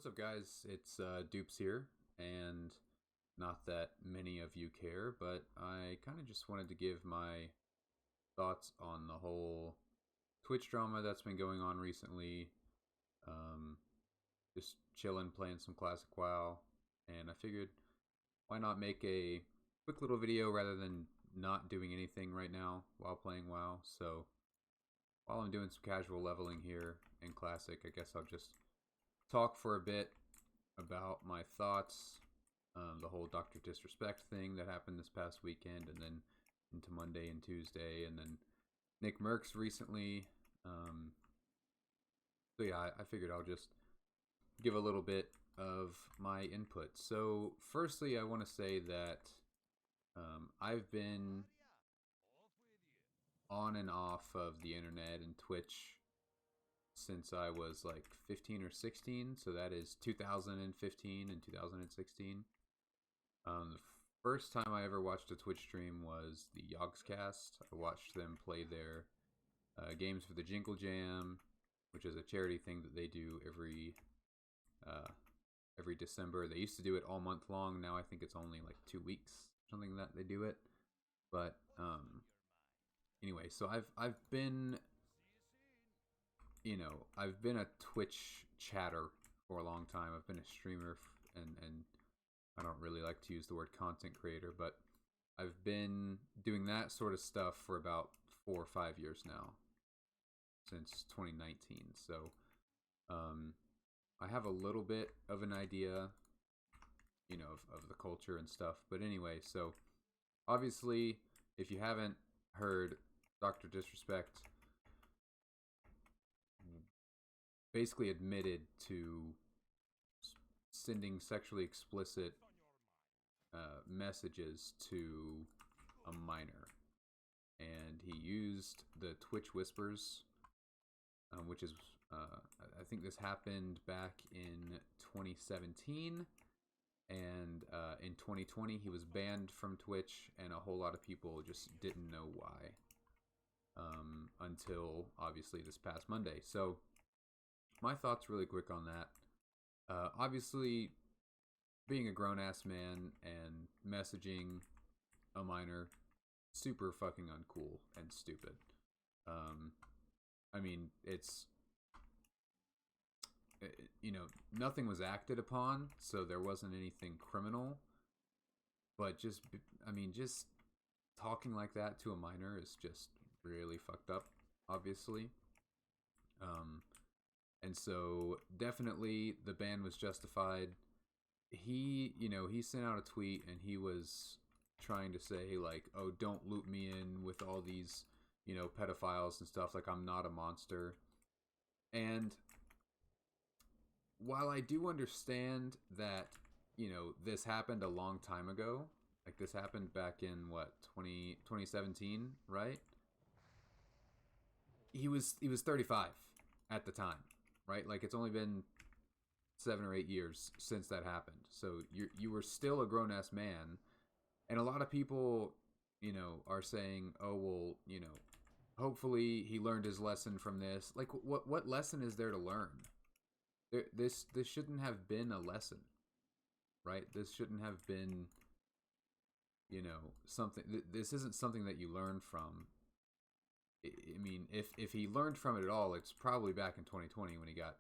What's up, guys? It's Dupes here, and not that many of you care, but I kind of just wanted to give my thoughts on the whole Twitch drama that's been going on recently. Um, just chilling, playing some classic WoW, and I figured why not make a quick little video rather than not doing anything right now while playing WoW. So while I'm doing some casual leveling here in classic, I guess I'll just talk for a bit about my thoughts, the whole Dr. Disrespect thing that happened this past weekend, and then into Monday and Tuesday, and then NickMercs recently. So yeah, I figured I'll just give a little bit of my input. So firstly, I want to say that I've been on and off of the internet and Twitch since I was like 15 or 16, so that is 2015 and 2016. The first time I ever watched a Twitch stream was the Yogscast. I watched them play their games for the Jingle Jam, which is a charity thing that they do every December. They used to do it all month long. Now I think it's only like 2 weeks, something that they do it. But anyway, so I've been, I've been a Twitch chatter for a long time. I've been a streamer, and I don't really like to use the word content creator, but I've been doing that sort of stuff for about 4 or 5 years now, since 2019. So I have a little bit of an idea, of the culture and stuff. But anyway, so obviously, if you haven't heard, Dr. Disrespect basically admitted to sending sexually explicit messages to a minor, and he used the Twitch whispers, which is I think this happened back in 2017, and in 2020 he was banned from Twitch, and a whole lot of people just didn't know why until obviously this past Monday. So my thoughts really quick on that. Obviously, being a grown-ass man and messaging a minor, super fucking uncool and stupid. I mean, nothing was acted upon, so there wasn't anything criminal. But just talking like that to a minor is just really fucked up, obviously. And so definitely the ban was justified. He sent out a tweet and he was trying to say like, oh, don't loop me in with all these, pedophiles and stuff. Like, I'm not a monster. And while I do understand that, this happened a long time ago, like this happened back in what, 2017, right? He was 35 at the time, right? Like, it's only been 7 or 8 years since that happened. So you were still a grown-ass man. And a lot of people, are saying, oh, well, hopefully he learned his lesson from this. Like, what lesson is there to learn? This shouldn't have been a lesson, right? This shouldn't have been, something. This isn't something that you learn from. I mean, if he learned from it at all, it's probably back in 2020 when he got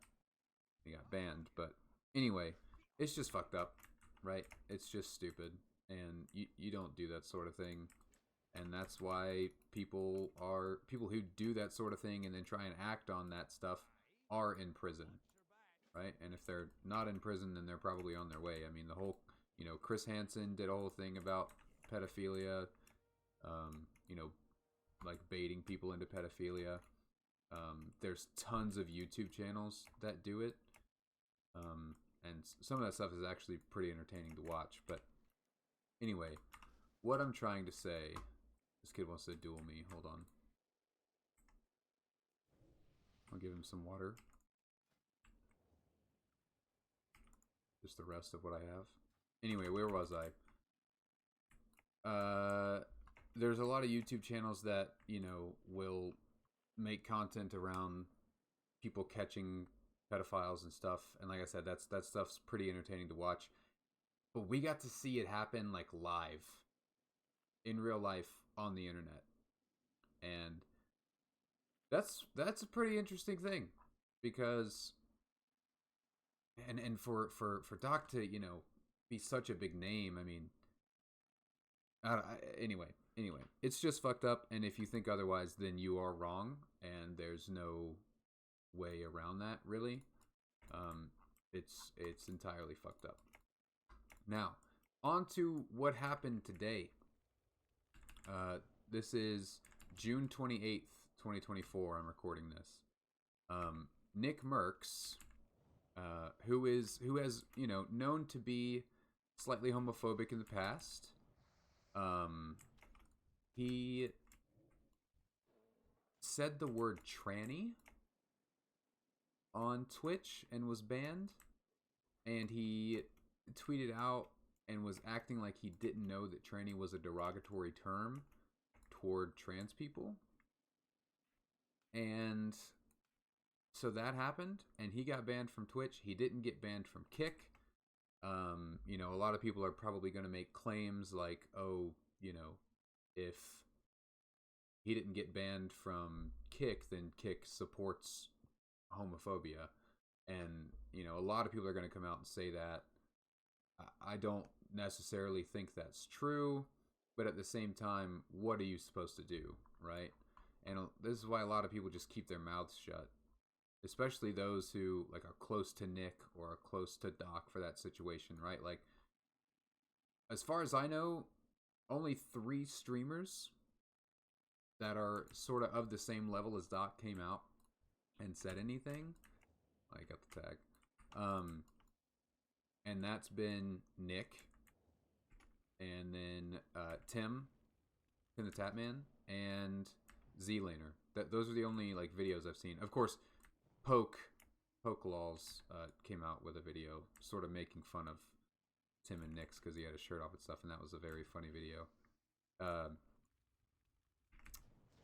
banned. But anyway, it's just fucked up, right? It's just stupid, and you don't do that sort of thing. And that's why people who do that sort of thing and then try and act on that stuff are in prison, right? And if they're not in prison, then they're probably on their way. I mean, the whole, Chris Hansen did a whole thing about pedophilia, like baiting people into pedophilia. There's tons of YouTube channels that do it. And some of that stuff is actually pretty entertaining to watch. But anyway, what I'm trying to say, this kid wants to duel me. Hold on. I'll give him some water. Just the rest of what I have. Anyway, where was I? There's a lot of YouTube channels that, will make content around people catching pedophiles and stuff. And like I said, that stuff's pretty entertaining to watch. But we got to see it happen like live, in real life, on the internet, and that's a pretty interesting thing, because and for Doc to be such a big name. I mean, anyway, it's just fucked up. And if you think otherwise, then you are wrong, and there's no way around that, really. It's entirely fucked up. Now, on to what happened today. This is June 28th, 2024. I'm recording this. NickMercs, who has known to be slightly homophobic in the past. He said the word tranny on Twitch and was banned, and he tweeted out and was acting like he didn't know that tranny was a derogatory term toward trans people. And so that happened, and he got banned from Twitch. He didn't get banned from Kick. A lot of people are probably going to make claims like, oh, if he didn't get banned from Kick, then Kick supports homophobia. And, a lot of people are going to come out and say that. I don't necessarily think that's true, but at the same time, what are you supposed to do, right? And this is why a lot of people just keep their mouths shut, especially those who are close to Nick or are close to Doc for that situation, right? Like, as far as I know, only 3 streamers that are sort of the same level as Doc came out and said anything. I got the tag. And that's been Nick, and then Tim the Tatman, and Z-Laner. Those are the only videos I've seen. Of course, Poke Laws came out with a video sort of making fun of Tim and Nick's because he had his shirt off and stuff, and that was a very funny video.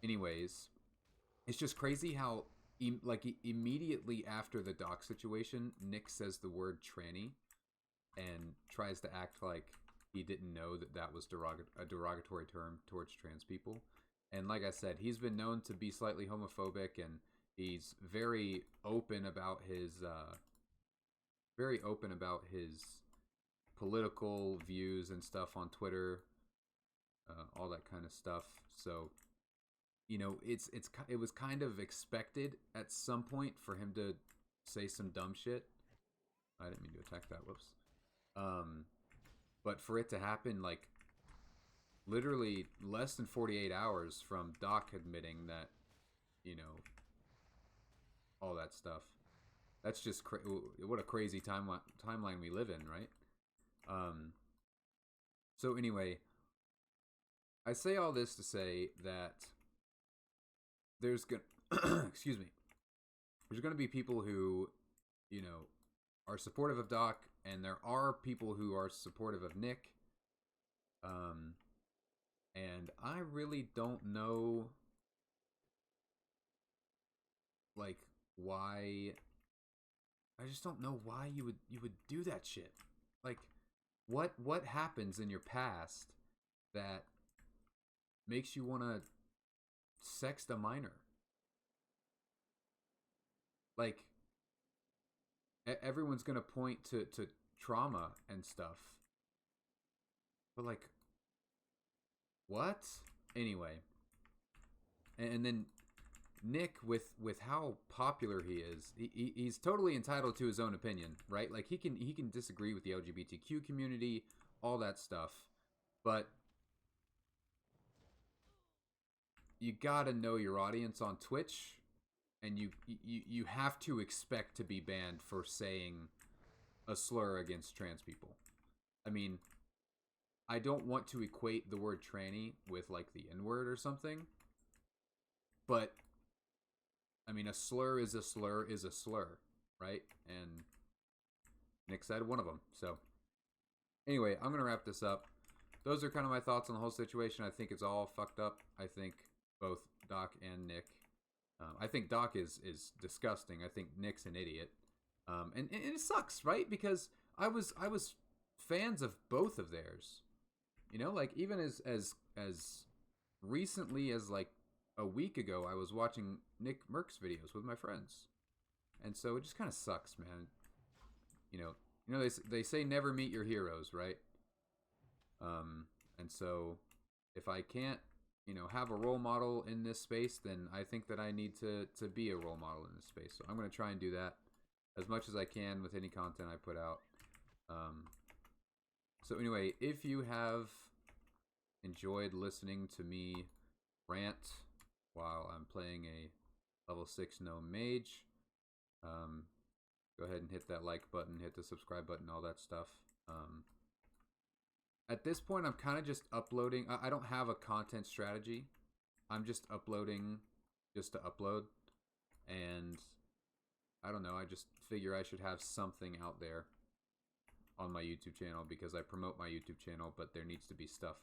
Anyways, it's just crazy how immediately after the Doc situation, Nick says the word tranny and tries to act like he didn't know that was a derogatory term towards trans people. And like I said, he's been known to be slightly homophobic, and he's very open about his political views and stuff on Twitter, all that kind of stuff. So, it was kind of expected at some point for him to say some dumb shit. I didn't mean to attack that. Whoops. But for it to happen, literally less than 48 hours from Doc admitting that, all that stuff. That's just what a crazy timeline we live in, right? So anyway, I say all this to say that there's excuse me, there's gonna be people who, are supportive of Doc, and there are people who are supportive of Nick. And I really don't know, why. I just don't know why you would do that shit. What happens in your past that makes you want to sext a minor? Everyone's gonna point to trauma and stuff, but what? Anyway, and then Nick, with how popular he is, he's totally entitled to his own opinion, right? He can disagree with the LGBTQ community, all that stuff, but you gotta know your audience on Twitch, and you have to expect to be banned for saying a slur against trans people. I mean, I don't want to equate the word tranny with the N-word or something, but I mean, a slur is a slur is a slur, right? And Nick said one of them. So anyway, I'm going to wrap this up. Those are kind of my thoughts on the whole situation. I think it's all fucked up. I think both Doc and Nick. I think Doc is disgusting. I think Nick's an idiot. And it sucks, right? Because I was fans of both of theirs. You know, like even as recently as like a week ago, I was watching NickMercs videos with my friends, and so it just kind of sucks, man. You know, they say never meet your heroes, right? Um, and so if I can't, have a role model in this space, then I think that I need to be a role model in this space. So I'm gonna try and do that as much as I can with any content I put out. Um, so anyway, if you have enjoyed listening to me rant while I'm playing a level 6 gnome mage, um, go ahead and hit that like button, hit the subscribe button, all that stuff. At this point, I'm kind of just uploading. I don't have a content strategy. I'm just uploading just to upload. And I don't know, I just figure I should have something out there on my YouTube channel because I promote my YouTube channel, but there needs to be stuff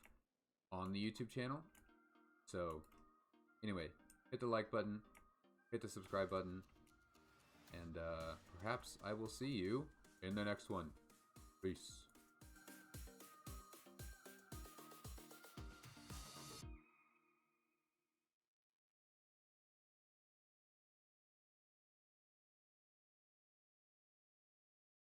on the YouTube channel. So, anyway, hit the like button, hit the subscribe button, and perhaps I will see you in the next one. Peace.